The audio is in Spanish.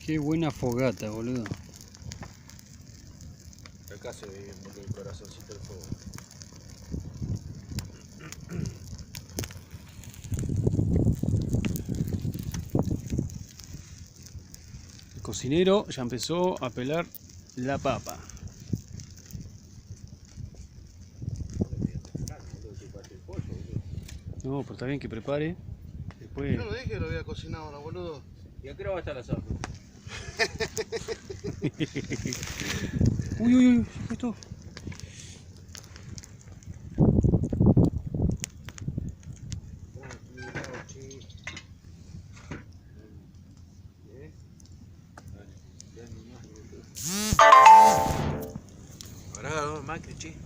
Qué buena fogata, boludo. Acá se ve bien, boludo, el corazoncito del fuego. El cocinero ya empezó a pelar la papa. No, pero está bien que prepare. Después... Yo no dije que lo voy a cocinar ahora, boludo. ¿Y a qué hora va a estar la asado? Uy, uy, uy, esto. Ahora Macri, che.